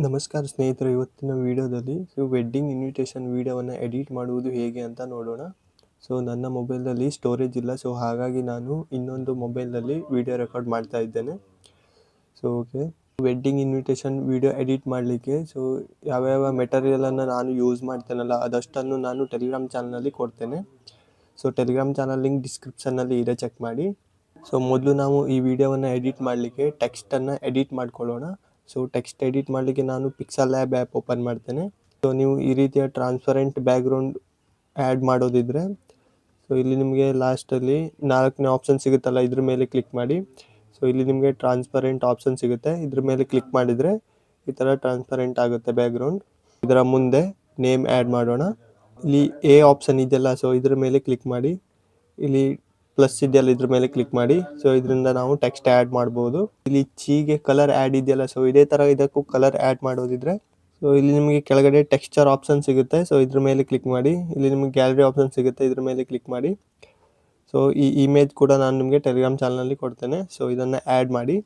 ನಮಸ್ಕಾರ ಸ್ನೇಹಿತರೆ, ಇವತ್ತಿನ ವಿಡಿಯೋದಲ್ಲಿ ವೆಡ್ಡಿಂಗ್ ಇನ್ವಿಟೇಷನ್ ವಿಡಿಯೋವನ್ನು ಎಡಿಟ್ ಮಾಡುವುದು ಹೇಗೆ ಅಂತ ನೋಡೋಣ. ನನ್ನ ಮೊಬೈಲಲ್ಲಿ ಸ್ಟೋರೇಜ್ ಇಲ್ಲ, ಹಾಗಾಗಿ ನಾನು ಇನ್ನೊಂದು ಮೊಬೈಲಲ್ಲಿ ವಿಡಿಯೋ ರೆಕಾರ್ಡ್ ಮಾಡ್ತಾ ಇದ್ದೇನೆ. Okay, wedding invitation video edit ಮಾಡಲಿಕ್ಕೆ ಯಾವ್ಯಾವ ಮೆಟೀರಿಯಲನ್ನು ನಾನು ಯೂಸ್ ಮಾಡ್ತೇನಲ್ಲ ಅದಷ್ಟನ್ನು ನಾನು ಟೆಲಿಗ್ರಾಮ್ ಚಾನಲಲ್ಲಿ ಕೊಡ್ತೇನೆ. ಟೆಲಿಗ್ರಾಮ್ ಚಾನಲ್ ಲಿಂಕ್ ಡಿಸ್ಕ್ರಿಪ್ಷನ್ನಲ್ಲಿ ಇದೆ, ಚೆಕ್ ಮಾಡಿ. ಮೊದಲು ನಾವು ಈ ವಿಡಿಯೋವನ್ನು ಎಡಿಟ್ ಮಾಡಲಿಕ್ಕೆ ಟೆಕ್ಸ್ಟನ್ನು ಎಡಿಟ್ ಮಾಡ್ಕೊಳ್ಳೋಣ. ಟೆಕ್ಸ್ಟ್ ಎಡಿಟ್ ಮಾಡಲಿಕ್ಕೆ ನಾನು ಪಿಕ್ಸೆಲ್ ಲ್ಯಾಬ್ ಆ್ಯಪ್ ಓಪನ್ ಮಾಡ್ತೇನೆ. ನೀವು ಈ ರೀತಿಯ ಟ್ರಾನ್ಸ್ಪರೆಂಟ್ ಬ್ಯಾಕ್ಗ್ರೌಂಡ್ ಆ್ಯಡ್ ಮಾಡೋದಿದ್ರೆ ಇಲ್ಲಿ ನಿಮಗೆ ಲಾಸ್ಟಲ್ಲಿ 4ನೇ ಆಪ್ಷನ್ ಸಿಗುತ್ತಲ್ಲ, ಇದ್ರ ಮೇಲೆ ಕ್ಲಿಕ್ ಮಾಡಿ. ಇಲ್ಲಿ ನಿಮಗೆ ಟ್ರಾನ್ಸ್ಪರೆಂಟ್ ಆಪ್ಷನ್ ಸಿಗುತ್ತೆ, ಇದ್ರ ಮೇಲೆ ಕ್ಲಿಕ್ ಮಾಡಿದರೆ ಈ ಥರ ಟ್ರಾನ್ಸ್ಪರೆಂಟ್ ಆಗುತ್ತೆ ಬ್ಯಾಕ್ಗ್ರೌಂಡ್. ಇದರ ಮುಂದೆ ನೇಮ್ ಆ್ಯಡ್ ಮಾಡೋಣ. ಇಲ್ಲಿ ಎ ಆಪ್ಷನ್ ಇದೆಯಲ್ಲ, ಇದ್ರ ಮೇಲೆ ಕ್ಲಿಕ್ ಮಾಡಿ. ಇಲ್ಲಿ ಪ್ಲಸ್ ಇದೆಯಲ್ಲ, ಇದ್ರ ಮೇಲೆ ಕ್ಲಿಕ್ ಮಾಡಿ. ಇದರಿಂದ ನಾವು ಟೆಕ್ಸ್ಟ್ ಆ್ಯಡ್ ಮಾಡ್ಬೋದು. ಇಲ್ಲಿ ಚೀಗೆ ಕಲರ್ ಆ್ಯಡ್ ಇದೆಯಲ್ಲ, ಇದೇ ಥರ ಇದಕ್ಕೂ ಕಲರ್ ಆ್ಯಡ್ ಮಾಡೋದಿದ್ರೆ ಇಲ್ಲಿ ನಿಮಗೆ ಕೆಳಗಡೆ ಟೆಕ್ಸ್ಚರ್ ಆಪ್ಷನ್ ಸಿಗುತ್ತೆ. ಇದ್ರ ಮೇಲೆ ಕ್ಲಿಕ್ ಮಾಡಿ. ಇಲ್ಲಿ ನಿಮಗೆ ಗ್ಯಾಲರಿ ಆಪ್ಷನ್ ಸಿಗುತ್ತೆ, ಇದ್ರ ಮೇಲೆ ಕ್ಲಿಕ್ ಮಾಡಿ. ಈ ಇಮೇಜ್ ಕೂಡ ನಾನು ನಿಮಗೆ ಟೆಲಿಗ್ರಾಮ್ ಚಾನಲಲ್ಲಿ ಕೊಡ್ತೇನೆ. ಇದನ್ನು ಆ್ಯಡ್ ಮಾಡಿ.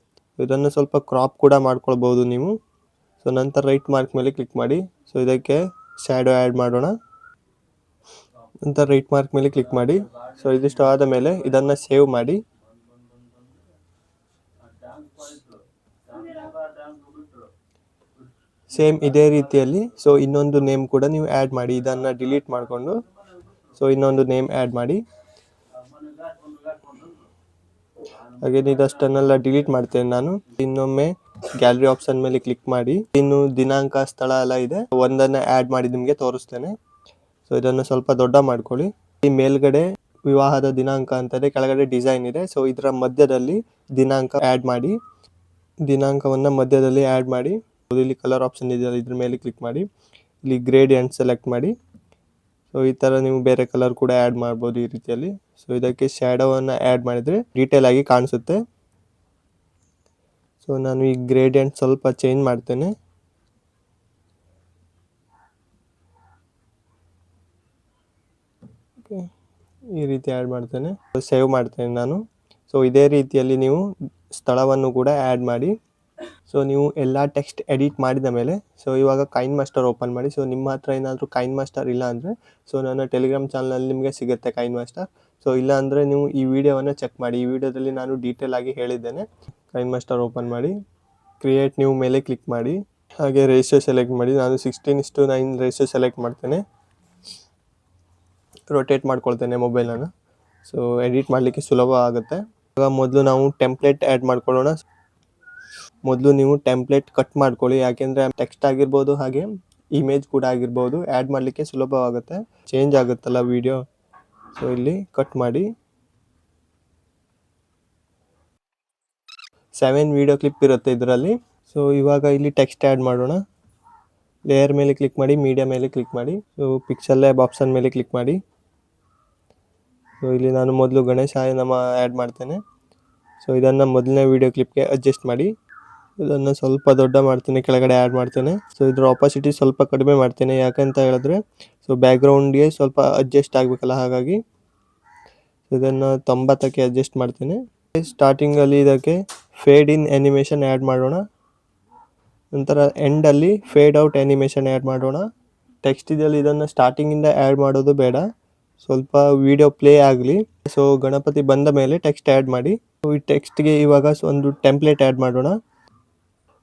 ಇದನ್ನು ಸ್ವಲ್ಪ ಕ್ರಾಪ್ ಕೂಡ ಮಾಡ್ಕೊಳ್ಬೋದು ನೀವು. ನಂತರ ರೈಟ್ ಮಾರ್ಕ್ ಮೇಲೆ ಕ್ಲಿಕ್ ಮಾಡಿ. ಇದಕ್ಕೆ ಶ್ಯಾಡೋ ಆ್ಯಡ್ ಮಾಡೋಣ. ನಂತರ ರೈಟ್ ಮಾರ್ಕ್ ಮೇಲೆ ಕ್ಲಿಕ್ ಮಾಡಿ. ಇದಿಷ್ಟು ಆದ ಮೇಲೆ ಇದನ್ನು ಸೇವ್ ಮಾಡಿ. ಸೇಮ್ ಇದೇ ರೀತಿಯಲ್ಲಿ ಇನ್ನೊಂದು ನೇಮ್ ಕೂಡ ನೀವು ಆ್ಯಡ್ ಮಾಡಿ. ಇದನ್ನು ಡಿಲೀಟ್ ಮಾಡಿಕೊಂಡು ಇನ್ನೊಂದು ನೇಮ್ ಆ್ಯಡ್ ಮಾಡಿ. ಹಾಗೆ ಇದಷ್ಟನ್ನೆಲ್ಲ ಡಿಲೀಟ್ ಮಾಡ್ತೇನೆ ನಾನು. ಇನ್ನೊಮ್ಮೆ ಗ್ಯಾಲರಿ ಆಪ್ಷನ್ ಮೇಲೆ ಕ್ಲಿಕ್ ಮಾಡಿ. ಇನ್ನು ದಿನಾಂಕ, ಸ್ಥಳ ಎಲ್ಲ ಇದೆ, ಒಂದನ್ನು ಆ್ಯಡ್ ಮಾಡಿ ನಿಮಗೆ ತೋರಿಸ್ತೇನೆ. ಇದನ್ನು ಸ್ವಲ್ಪ ದೊಡ್ಡ ಮಾಡ್ಕೊಳ್ಳಿ. ಈ ಮೇಲ್ಗಡೆ ವಿವಾಹದ ದಿನಾಂಕ ಅಂತದೆ, ಕೆಳಗಡೆ ಡಿಸೈನ್ ಇದೆ. ಇದರ ಮಧ್ಯದಲ್ಲಿ ದಿನಾಂಕ ಆ್ಯಡ್ ಮಾಡಿ. ದಿನಾಂಕವನ್ನು ಮಧ್ಯದಲ್ಲಿ ಆ್ಯಡ್ ಮಾಡಿ. ಇಲ್ಲಿ ಕಲರ್ ಆಪ್ಷನ್ ಇದೆಯಲ್ಲ, ಇದ್ರ ಮೇಲೆ ಕ್ಲಿಕ್ ಮಾಡಿ. ಇಲ್ಲಿ ಗ್ರೇಡಿಯಂಟ್ ಸೆಲೆಕ್ಟ್ ಮಾಡಿ. ಈ ಥರ ನೀವು ಬೇರೆ ಕಲರ್ ಕೂಡ ಆ್ಯಡ್ ಮಾಡ್ಬೋದು ಈ ರೀತಿಯಲ್ಲಿ. ಇದಕ್ಕೆ ಶ್ಯಾಡೋವನ್ನು ಆ್ಯಡ್ ಮಾಡಿದರೆ ಡೀಟೇಲ್ ಆಗಿ ಕಾಣಿಸುತ್ತೆ. ನಾನು ಈ ಗ್ರೇಡಿಯಂಟ್ ಸ್ವಲ್ಪ ಚೇಂಜ್ ಮಾಡ್ತೇನೆ. ಈ ರೀತಿ ಆ್ಯಡ್ ಮಾಡ್ತೇನೆ. ಸೇವ್ ಮಾಡ್ತೇನೆ ನಾನು. ಇದೇ ರೀತಿಯಲ್ಲಿ ನೀವು ಸ್ಥಳವನ್ನು ಕೂಡ ಆ್ಯಡ್ ಮಾಡಿ. ನೀವು ಎಲ್ಲ ಟೆಕ್ಸ್ಟ್ ಎಡಿಟ್ ಮಾಡಿದ ಮೇಲೆ ಇವಾಗ ಕೈನ್ ಮಾಸ್ಟರ್ ಓಪನ್ ಮಾಡಿ. ನಿಮ್ಮ ಹತ್ರ ಏನಾದರೂ ಕೈನ್ ಮಾಸ್ಟರ್ ಇಲ್ಲ ಅಂದರೆ ನನ್ನ ಟೆಲಿಗ್ರಾಮ್ ಚಾನಲಲ್ಲಿ ನಿಮಗೆ ಸಿಗುತ್ತೆ ಕೈನ್ ಮಾಸ್ಟರ್. ಇಲ್ಲ ಅಂದರೆ ನೀವು ಈ ವಿಡಿಯೋವನ್ನು ಚೆಕ್ ಮಾಡಿ. ಈ ವಿಡಿಯೋದಲ್ಲಿ ನಾನು ಡೀಟೇಲ್ ಆಗಿ ಹೇಳಿದ್ದೇನೆ. ಕೈನ್ ಮಾಸ್ಟರ್ ಓಪನ್ ಮಾಡಿ, ಕ್ರಿಯೇಟ್ ನ್ಯೂ ಮೇಲೆ ಕ್ಲಿಕ್ ಮಾಡಿ. ಹಾಗೆ ರೇಷಿಯೋ ಸೆಲೆಕ್ಟ್ ಮಾಡಿ. ನಾನು 16:9 ರೇಷಿಯೋ ಸೆಲೆಕ್ಟ್ ಮಾಡ್ತೇನೆ. ರೊಟೇಟ್ ಮಾಡ್ಕೊಳ್ತೇನೆ ಮೊಬೈಲನ್ನು. ಎಡಿಟ್ ಮಾಡಲಿಕ್ಕೆ ಸುಲಭ ಆಗುತ್ತೆ. ಇವಾಗ ಮೊದಲು ನಾವು ಟೆಂಪ್ಲೇಟ್ ಆ್ಯಡ್ ಮಾಡ್ಕೊಳ್ಳೋಣ. ಮೊದಲು ನೀವು ಟೆಂಪ್ಲೇಟ್ ಕಟ್ ಮಾಡ್ಕೊಳ್ಳಿ, ಯಾಕೆಂದರೆ ಟೆಕ್ಸ್ಟ್ ಆಗಿರ್ಬೋದು ಹಾಗೆ ಇಮೇಜ್ ಕೂಡ ಆಗಿರ್ಬೋದು, ಆ್ಯಡ್ ಮಾಡಲಿಕ್ಕೆ ಸುಲಭವಾಗುತ್ತೆ. ಚೇಂಜ್ ಆಗುತ್ತಲ್ಲ ವಿಡಿಯೋ. ಇಲ್ಲಿ ಕಟ್ ಮಾಡಿ. 7 ವಿಡಿಯೋ ಕ್ಲಿಪ್ ಇರುತ್ತೆ ಇದರಲ್ಲಿ. ಇವಾಗ ಇಲ್ಲಿ ಟೆಕ್ಸ್ಟ್ ಆ್ಯಡ್ ಮಾಡೋಣ. ಲೇಯರ್ ಮೇಲೆ ಕ್ಲಿಕ್ ಮಾಡಿ, ಮೀಡಿಯಾ ಮೇಲೆ ಕ್ಲಿಕ್ ಮಾಡಿ. ಪಿಕ್ಸೆಲ್ ಲ್ಯಾಬ್ ಆಪ್ಷನ್ ಮೇಲೆ ಕ್ಲಿಕ್ ಮಾಡಿ. ಇಲ್ಲಿ ನಾನು ಮೊದಲು ಗಣೇಶಾಯ ನಮ ಆ್ಯಡ್ ಮಾಡ್ತೇನೆ. ಇದನ್ನು ಮೊದಲನೇ ವಿಡಿಯೋ ಕ್ಲಿಪ್ಗೆ ಅಡ್ಜಸ್ಟ್ ಮಾಡಿ. ಇದನ್ನು ಸ್ವಲ್ಪ ದೊಡ್ಡ ಮಾಡ್ತೇನೆ, ಕೆಳಗಡೆ ಆ್ಯಡ್ ಮಾಡ್ತೇನೆ. ಇದರ ಆಪೋಸಿಟಿ ಸ್ವಲ್ಪ ಕಡಿಮೆ ಮಾಡ್ತೇನೆ, ಯಾಕಂತ ಹೇಳಿದ್ರೆ ಬ್ಯಾಕ್ಗ್ರೌಂಡ್ಗೆ ಸ್ವಲ್ಪ ಅಡ್ಜಸ್ಟ್ ಆಗಬೇಕಲ್ಲ, ಹಾಗಾಗಿ ಇದನ್ನು 90ಕ್ಕೆ ಅಡ್ಜಸ್ಟ್ ಮಾಡ್ತೇನೆ. ಸ್ಟಾರ್ಟಿಂಗಲ್ಲಿ ಇದಕ್ಕೆ ಫೇಡ್ ಇನ್ ಆ್ಯನಿಮೇಷನ್ ಆ್ಯಡ್ ಮಾಡೋಣ. ನಂತರ ಎಂಡಲ್ಲಿ ಫೇಡ್ ಔಟ್ ಆ್ಯನಿಮೇಷನ್ ಆ್ಯಡ್ ಮಾಡೋಣ. ಟೆಕ್ಸ್ಟ್ ಇದೆಯಲ್ಲ, ಇದನ್ನು ಸ್ಟಾರ್ಟಿಂಗಿಂದ ಆ್ಯಡ್ ಮಾಡೋದು ಬೇಡ, ಸ್ವಲ್ಪ ವಿಡಿಯೋ ಪ್ಲೇ ಆಗಲಿ. ಗಣಪತಿ ಬಂದ ಮೇಲೆ ಟೆಕ್ಸ್ಟ್ ಆ್ಯಡ್ ಮಾಡಿ. ಈ ಟೆಕ್ಸ್ಟ್ಗೆ ಇವಾಗ ಒಂದು ಟೆಂಪ್ಲೇಟ್ ಆ್ಯಡ್ ಮಾಡೋಣ.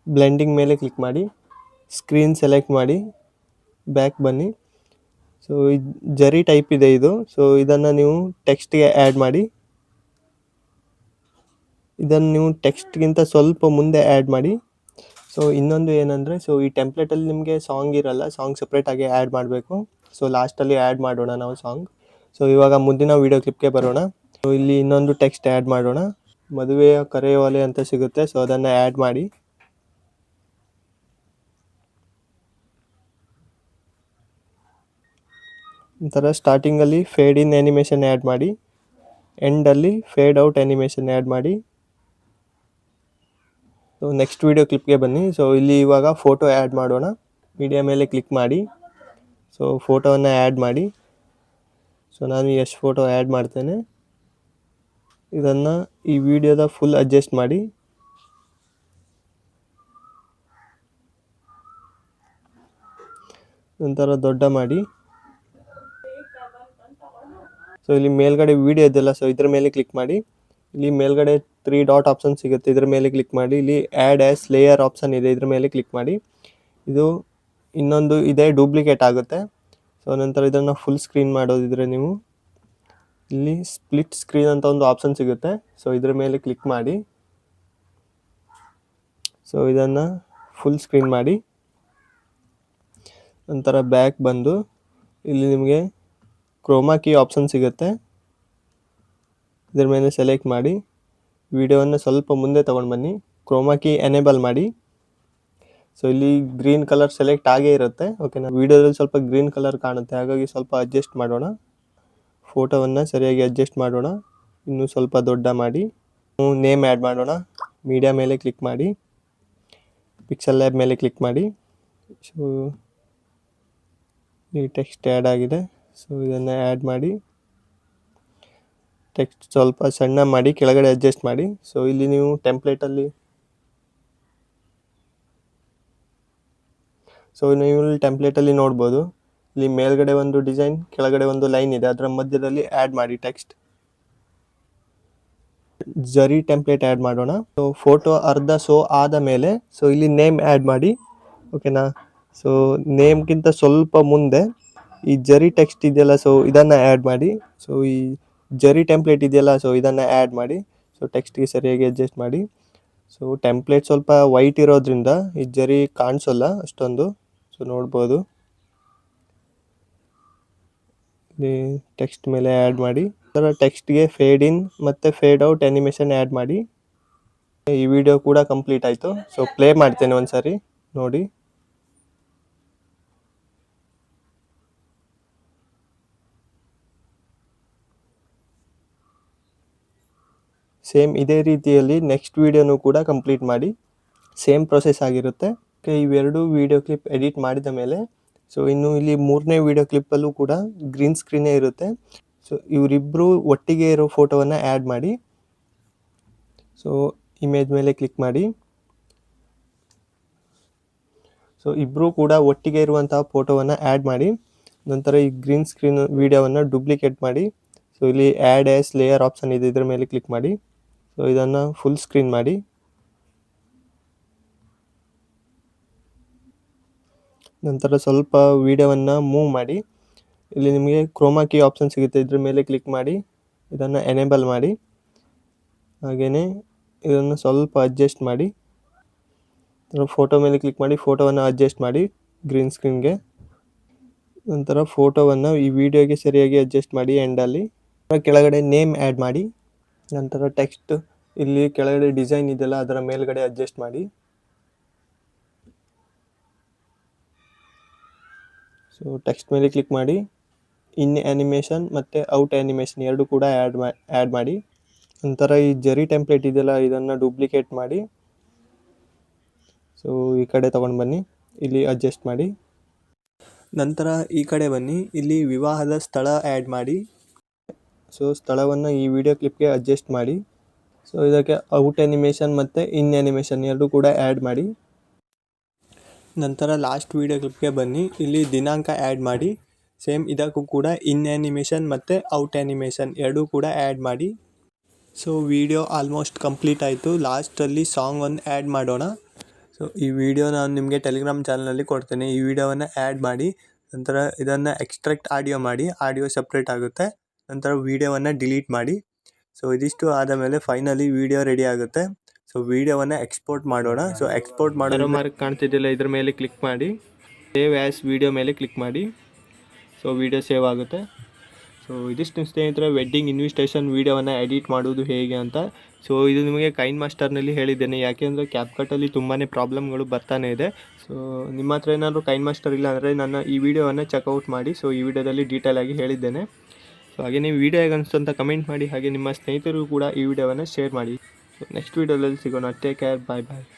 ಬ್ಲೆಂಡಿಂಗ್ ಮೇಲೆ ಕ್ಲಿಕ್ ಮಾಡಿ, ಸ್ಕ್ರೀನ್ ಸೆಲೆಕ್ಟ್ ಮಾಡಿ, ಬ್ಯಾಕ್ ಬನ್ನಿ. ಜರಿ ಟೈಪ್ ಇದೆ ಇದು. ಇದನ್ನು ನೀವು ಟೆಕ್ಸ್ಟ್ಗೆ ಆ್ಯಡ್ ಮಾಡಿ. ಇದನ್ನು ನೀವು ಟೆಕ್ಸ್ಟ್ಗಿಂತ ಸ್ವಲ್ಪ ಮುಂದೆ ಆ್ಯಡ್ ಮಾಡಿ. ಇನ್ನೊಂದು ಏನಂದರೆ ಈ ಟೆಂಪ್ಲೇಟಲ್ಲಿ ನಿಮಗೆ ಸಾಂಗ್ ಇರಲ್ಲ, ಸಾಂಗ್ ಸಪ್ರೇಟಾಗಿ ಆ್ಯಡ್ ಮಾಡಬೇಕು. ಲಾಸ್ಟಲ್ಲಿ ಆ್ಯಡ್ ಮಾಡೋಣ ನಾವು ಸಾಂಗ್. ಇವಾಗ ಮುಂದಿನ ವಿಡಿಯೋ ಕ್ಲಿಪ್ಗೆ ಬರೋಣ. ಇಲ್ಲಿ ಇನ್ನೊಂದು ಟೆಕ್ಸ್ಟ್ ಆ್ಯಡ್ ಮಾಡೋಣ. ಮದುವೆಯ ಕರೆಯೋಲೆ ಅಂತ ಸಿಗುತ್ತೆ, ಅದನ್ನು ಆ್ಯಡ್ ಮಾಡಿ. ನಂತರ ಸ್ಟಾರ್ಟಿಂಗಲ್ಲಿ ಫೇಡ್ ಇನ್ ಆ್ಯನಿಮೇಷನ್ ಆ್ಯಡ್ ಮಾಡಿ, ಎಂಡಲ್ಲಿ ಫೇಡ್ ಔಟ್ ಆ್ಯನಿಮೇಷನ್ ಆ್ಯಡ್ ಮಾಡಿ. ನೆಕ್ಸ್ಟ್ ವಿಡಿಯೋ ಕ್ಲಿಪ್ಗೆ ಬನ್ನಿ. ಇಲ್ಲಿ ಇವಾಗ ಫೋಟೋ ಆ್ಯಡ್ ಮಾಡೋಣ. ಮೀಡಿಯಾ ಮೇಲೆ ಕ್ಲಿಕ್ ಮಾಡಿ. ಫೋಟೋವನ್ನು ಆ್ಯಡ್ ಮಾಡಿ. ನಾನು ಎಷ್ಟು ಫೋಟೋ ಆ್ಯಡ್ ಮಾಡ್ತೇನೆ. ಇದನ್ನು ಈ ವಿಡಿಯೋದ ಫುಲ್ ಅಡ್ಜಸ್ಟ್ ಮಾಡಿ. ನಂತರ ದೊಡ್ಡ ಮಾಡಿ. ಸೊ ಇಲ್ಲಿ ಮೇಲ್ಗಡೆ ವಿಡಿಯೋ ಇದೆಯಲ್ಲ, ಸೊ ಇದ್ರ ಮೇಲೆ ಕ್ಲಿಕ್ ಮಾಡಿ. ಇಲ್ಲಿ ಮೇಲ್ಗಡೆ 3 ಡಾಟ್ ಆಪ್ಷನ್ ಸಿಗುತ್ತೆ, ಇದ್ರ ಮೇಲೆ ಕ್ಲಿಕ್ ಮಾಡಿ. ಇಲ್ಲಿ ಆ್ಯಡ್ ಆಸ್ ಲೇಯರ್ ಆಪ್ಷನ್ ಇದೆ, ಇದ್ರ ಮೇಲೆ ಕ್ಲಿಕ್ ಮಾಡಿ. ಇದು ಇನ್ನೊಂದು ಇದೆ, ಡೂಪ್ಲಿಕೇಟ್ ಆಗುತ್ತೆ. ಸೊ ನಂತರ ಇದನ್ನು ಫುಲ್ ಸ್ಕ್ರೀನ್ ಮಾಡೋದಿದ್ರೆ ನೀವು ಇಲ್ಲಿ ಸ್ಪ್ಲಿಟ್ ಸ್ಕ್ರೀನ್ ಅಂತ ಒಂದು ಆಪ್ಷನ್ ಸಿಗುತ್ತೆ, ಸೊ ಇದ್ರ ಮೇಲೆ ಕ್ಲಿಕ್ ಮಾಡಿ. ಸೊ ಇದನ್ನು ಫುಲ್ ಸ್ಕ್ರೀನ್ ಮಾಡಿ. ನಂತರ ಬ್ಯಾಕ್ ಬಂದು ಇಲ್ಲಿ ನಿಮಗೆ ಕ್ರೋಮಾ ಕೀ ಆಪ್ಷನ್ ಸಿಗುತ್ತೆ, ಇದ್ರ ಮೇಲೆ ಸೆಲೆಕ್ಟ್ ಮಾಡಿ. ವಿಡಿಯೋವನ್ನು ಸ್ವಲ್ಪ ಮುಂದೆ ತೊಗೊಂಡು ಬನ್ನಿ, ಕ್ರೋಮಾ ಕೀ ಎನೇಬಲ್ ಮಾಡಿ. ಸೊ ಇಲ್ಲಿ ಗ್ರೀನ್ ಕಲರ್ ಸೆಲೆಕ್ಟ್ ಆಗೇ ಇರುತ್ತೆ, ಓಕೆನಾ. ವಿಡಿಯೋದಲ್ಲಿ ಸ್ವಲ್ಪ ಗ್ರೀನ್ ಕಲರ್ ಕಾಣುತ್ತೆ, ಹಾಗಾಗಿ ಸ್ವಲ್ಪ ಅಡ್ಜಸ್ಟ್ ಮಾಡೋಣ. ಫೋಟೋವನ್ನು ಸರಿಯಾಗಿ ಅಡ್ಜಸ್ಟ್ ಮಾಡೋಣ, ಇನ್ನೂ ಸ್ವಲ್ಪ ದೊಡ್ಡ ಮಾಡಿ. ನೇಮ್ ಆ್ಯಡ್ ಮಾಡೋಣ. ಮೀಡಿಯಾ ಮೇಲೆ ಕ್ಲಿಕ್ ಮಾಡಿ, ಪಿಕ್ಸೆಲ್ ಲ್ಯಾಬ್ ಮೇಲೆ ಕ್ಲಿಕ್ ಮಾಡಿ. ಸೊ ಈ ಟೆಕ್ಸ್ಟ್ ಆ್ಯಡ್ ಆಗಿದೆ, ಸೊ ಇದನ್ನು ಆ್ಯಡ್ ಮಾಡಿ. ಟೆಕ್ಸ್ಟ್ ಸ್ವಲ್ಪ ಸಣ್ಣ ಮಾಡಿ, ಕೆಳಗಡೆ ಅಡ್ಜಸ್ಟ್ ಮಾಡಿ. ಸೊ ಇಲ್ಲಿ ನೀವು ಟೆಂಪ್ಲೇಟಲ್ಲಿ ನೋಡ್ಬೋದು, ಇಲ್ಲಿ ಮೇಲ್ಗಡೆ ಒಂದು ಡಿಸೈನ್, ಕೆಳಗಡೆ ಒಂದು ಲೈನ್ ಇದೆ, ಅದರ ಮಧ್ಯದಲ್ಲಿ ಆ್ಯಡ್ ಮಾಡಿ ಟೆಕ್ಸ್ಟ್. ಜರಿ ಟೆಂಪ್ಲೇಟ್ ಆ್ಯಡ್ ಮಾಡೋಣ. ಸೊ ಫೋಟೋ ಅರ್ಧ ಶೋ ಆದ ಮೇಲೆ ಸೊ ಇಲ್ಲಿ ನೇಮ್ ಆ್ಯಡ್ ಮಾಡಿ, ಓಕೆನಾ. ಸೊ ನೇಮ್ಗಿಂತ ಸ್ವಲ್ಪ ಮುಂದೆ ಈ ಜರಿ ಟೆಕ್ಸ್ಟ್ ಇದೆಯಲ್ಲ, ಸೊ ಇದನ್ನು ಆ್ಯಡ್ ಮಾಡಿ. ಸೊ ಈ ಜರಿ ಟೆಂಪ್ಲೇಟ್ ಇದೆಯಲ್ಲ, ಸೊ ಇದನ್ನು ಆ್ಯಡ್ ಮಾಡಿ. ಸೊ ಟೆಕ್ಸ್ಟ್ಗೆ ಸರಿಯಾಗಿ ಅಡ್ಜಸ್ಟ್ ಮಾಡಿ. ಸೊ ಟೆಂಪ್ಲೇಟ್ ಸ್ವಲ್ಪ ವೈಟ್ ಇರೋದ್ರಿಂದ ಈ ಜರಿ ಕಾಣಿಸೋಲ್ಲ ಅಷ್ಟೊಂದು, ಸೊ ನೋಡ್ಬೋದು. ಟೆಕ್ಸ್ಟ್ ಮೇಲೆ ಆ್ಯಡ್ ಮಾಡಿ. ಅದರ ಟೆಕ್ಸ್ಟ್ಗೆ ಫೇಡ್ ಇನ್ ಮತ್ತು ಫೇಡ್ ಔಟ್ ಆ್ಯನಿಮೇಷನ್ ಆ್ಯಡ್ ಮಾಡಿ. ಈ ವಿಡಿಯೋ ಕೂಡ ಕಂಪ್ಲೀಟ್ ಆಯಿತು. ಸೊ ಪ್ಲೇ ಮಾಡ್ತೇನೆ ಒಂದ್ಸರಿ ನೋಡಿ. ಸೇಮ್ ಇದೇ ರೀತಿಯಲ್ಲಿ ನೆಕ್ಸ್ಟ್ ವಿಡಿಯೋನು ಕೂಡ ಕಂಪ್ಲೀಟ್ ಮಾಡಿ. ಸೇಮ್ ಪ್ರೊಸೆಸ್ ಆಗಿರುತ್ತೆ. ಇವೆರಡು ವಿಡಿಯೋ ಕ್ಲಿಪ್ ಎಡಿಟ್ ಮಾಡಿದ ಮೇಲೆ ಸೊ ಇನ್ನು ಇಲ್ಲಿ 3ನೇ ವಿಡಿಯೋ ಕ್ಲಿಪ್ಪಲ್ಲೂ ಕೂಡ ಗ್ರೀನ್ ಸ್ಕ್ರೀನೇ ಇರುತ್ತೆ. ಸೊ ಇವರಿಬ್ಬರು ಒಟ್ಟಿಗೆ ಇರೋ ಫೋಟೋವನ್ನು ಆ್ಯಡ್ ಮಾಡಿ. ಸೊ ಇಮೇಜ್ ಮೇಲೆ ಕ್ಲಿಕ್ ಮಾಡಿ. ಸೊ ಇಬ್ಬರು ಕೂಡ ಒಟ್ಟಿಗೆ ಇರುವಂತಹ ಫೋಟೋವನ್ನು ಆ್ಯಡ್ ಮಾಡಿ. ನಂತರ ಈ ಗ್ರೀನ್ ಸ್ಕ್ರೀನ್ ವಿಡಿಯೋವನ್ನು ಡೂಪ್ಲಿಕೇಟ್ ಮಾಡಿ. ಸೊ ಇಲ್ಲಿ ಆ್ಯಡ್ ಆಸ್ ಲೇಯರ್ ಆಪ್ಷನ್ ಇದೆ, ಇದರ ಮೇಲೆ ಕ್ಲಿಕ್ ಮಾಡಿ. ಸೊ ಇದನ್ನು ಫುಲ್ ಸ್ಕ್ರೀನ್ ಮಾಡಿ. ನಂತರ ಸ್ವಲ್ಪ ವಿಡಿಯೋವನ್ನು ಮೂವ್ ಮಾಡಿ. ಇಲ್ಲಿ ನಿಮಗೆ ಕ್ರೋಮಾ ಕೀ ಆಪ್ಷನ್ ಸಿಗುತ್ತೆ, ಇದ್ರ ಮೇಲೆ ಕ್ಲಿಕ್ ಮಾಡಿ. ಇದನ್ನು ಎನೇಬಲ್ ಮಾಡಿ. ಹಾಗೆಯೇ ಇದನ್ನು ಸ್ವಲ್ಪ ಅಡ್ಜಸ್ಟ್ ಮಾಡಿ. ಫೋಟೋ ಮೇಲೆ ಕ್ಲಿಕ್ ಮಾಡಿ, ಫೋಟೋವನ್ನು ಅಡ್ಜಸ್ಟ್ ಮಾಡಿ ಗ್ರೀನ್ ಸ್ಕ್ರೀನ್ಗೆ. ನಂತರ ಫೋಟೋವನ್ನು ಈ ವಿಡಿಯೋಗೆ ಸರಿಯಾಗಿ ಅಡ್ಜಸ್ಟ್ ಮಾಡಿ ಎಂಡಲ್ಲಿ. ಕೆಳಗಡೆ ನೇಮ್ ಆ್ಯಡ್ ಮಾಡಿ. ನಂತರ ಟೆಕ್ಸ್ಟ್ ಇಲ್ಲಿ ಕೆಳಗಡೆ ಡಿಸೈನ್ ಇದೆಯಲ್ಲ, ಅದರ ಮೇಲ್ಗಡೆ ಅಡ್ಜಸ್ಟ್ ಮಾಡಿ. ಸೊ ಟೆಕ್ಸ್ಟ್ ಮೇಲೆ ಕ್ಲಿಕ್ ಮಾಡಿ. ಇನ್ ಆ್ಯನಿಮೇಷನ್ ಮತ್ತು ಔಟ್ ಆ್ಯನಿಮೇಷನ್ ಎರಡು ಕೂಡ ಆ್ಯಡ್ ಮಾಡಿ. ನಂತರ ಈ ಜರಿ ಟೆಂಪ್ಲೇಟ್ ಇದೆಯಲ್ಲ, ಇದನ್ನು ಡೂಪ್ಲಿಕೇಟ್ ಮಾಡಿ. ಸೊ ಈ ಕಡೆ ತೊಗೊಂಡು ಬನ್ನಿ, ಇಲ್ಲಿ ಅಡ್ಜಸ್ಟ್ ಮಾಡಿ. ನಂತರ ಈ ಕಡೆ ಬನ್ನಿ, ಇಲ್ಲಿ ವಿವಾಹದ ಸ್ಥಳ ಆ್ಯಡ್ ಮಾಡಿ. ಸೊ ಸ್ಥಳವನ್ನು ಈ ವಿಡಿಯೋ ಕ್ಲಿಪ್ಗೆ ಅಡ್ಜಸ್ಟ್ ಮಾಡಿ. ಸೊ ಇದಕ್ಕೆ ಔಟ್ ಆ್ಯನಿಮೇಷನ್ ಮತ್ತು ಇನ್ ಆ್ಯನಿಮೇಷನ್ ಎರಡು ಕೂಡ ಆ್ಯಡ್ ಮಾಡಿ. ನಂತರ ಲಾಸ್ಟ್ ವಿಡಿಯೋ ಕ್ಲಿಪ್ಗೆ ಬನ್ನಿ, ಇಲ್ಲಿ ದಿನಾಂಕ ಆ್ಯಡ್ ಮಾಡಿ. ಸೇಮ್ ಇದಕ್ಕೂ ಕೂಡ ಇನ್ ಆ್ಯನಿಮೇಷನ್ ಮತ್ತು ಔಟ್ ಆ್ಯನಿಮೇಷನ್ ಎರಡೂ ಕೂಡ ಆ್ಯಡ್ ಮಾಡಿ. ಸೊ ವಿಡಿಯೋ ಆಲ್ಮೋಸ್ಟ್ ಕಂಪ್ಲೀಟ್ ಆಯಿತು. ಲಾಸ್ಟಲ್ಲಿ ಸಾಂಗ್ ಒಂದು ಆ್ಯಡ್ ಮಾಡೋಣ. ಸೊ ಈ ವಿಡಿಯೋ ನಾನು ನಿಮಗೆ ಟೆಲಿಗ್ರಾಮ್ ಚಾನಲಲ್ಲಿ ಕೊಡ್ತೇನೆ. ಈ ವಿಡಿಯೋವನ್ನು ಆ್ಯಡ್ ಮಾಡಿ. ನಂತರ ಇದನ್ನು ಎಕ್ಸ್ಟ್ರಾಕ್ಟ್ ಆಡಿಯೋ ಮಾಡಿ, ಆಡಿಯೋ ಸಪ್ರೇಟ್ ಆಗುತ್ತೆ. ನಂತರ ವಿಡಿಯೋವನ್ನು ಡಿಲೀಟ್ ಮಾಡಿ. ಸೊ ಇದಿಷ್ಟು ಆದ ಮೇಲೆ ಫೈನಲಿ ವಿಡಿಯೋ ರೆಡಿ ಆಗುತ್ತೆ. ಸೊ ವಿಡಿಯೋವನ್ನು ಎಕ್ಸ್ಪೋರ್ಟ್ ಮಾಡೋಣ. ಸೊ ಎಕ್ಸ್ಪೋರ್ಟ್ ಮಾಡೋ ಮಾರ್ಕ್ ಕಾಣ್ತಿದ್ದಿಲ್ಲ, ಇದ್ರ ಮೇಲೆ ಕ್ಲಿಕ್ ಮಾಡಿ. ಸೇವ್ ಆ್ಯಸ್ ವಿಡಿಯೋ ಮೇಲೆ ಕ್ಲಿಕ್ ಮಾಡಿ. ಸೊ ವಿಡಿಯೋ ಸೇವ್ ಆಗುತ್ತೆ. ಸೊ ಇದಿಷ್ಟು ಸ್ನೇಹಿತರೆ, ವೆಡ್ಡಿಂಗ್ ಇನ್ವಿಟೇಷನ್ ವಿಡಿಯೋವನ್ನು ಎಡಿಟ್ ಮಾಡೋದು ಹೇಗೆ ಅಂತ. ಸೊ ಇದು ನಿಮಗೆ ಕೈನ್ ಮಾಸ್ಟರ್ನಲ್ಲಿ ಹೇಳಿದ್ದೇನೆ, ಯಾಕೆಂದರೆ ಕ್ಯಾಪ್ಕಟ್ಟಲ್ಲಿ ತುಂಬಾ ಪ್ರಾಬ್ಲಮ್ಗಳು ಬರ್ತಾನೆ ಇದೆ. ಸೊ ನಿಮ್ಮ ಹತ್ರ ಏನಾದರೂ ಕೈನ್ ಮಾಸ್ಟರ್ ಇಲ್ಲ ಅಂದರೆ ನನ್ನ ಈ ವಿಡಿಯೋವನ್ನು ಚೆಕ್ಔಟ್ ಮಾಡಿ. ಸೊ ಈ ವಿಡಿಯೋದಲ್ಲಿ ಡೀಟೇಲ್ ಆಗಿ ಹೇಳಿದ್ದೇನೆ. ಸೊ ಹಾಗೆ ನೀವು ವಿಡಿಯೋ ಹೇಗೆ ಅನಿಸ್ತು ಅಂತ ಕಮೆಂಟ್ ಮಾಡಿ. ಹಾಗೆ ನಿಮ್ಮ ಸ್ನೇಹಿತರಿಗೂ ಕೂಡ ಈ ವಿಡಿಯೋವನ್ನು ಶೇರ್ ಮಾಡಿ. ಸೊ ನೆಕ್ಸ್ಟ್ ವಿಡಿಯೋದಲ್ಲಿ ಸಿಗೋಣ. ಟೇಕ್ ಕೇರ್, ಬಾಯ್ ಬಾಯ್.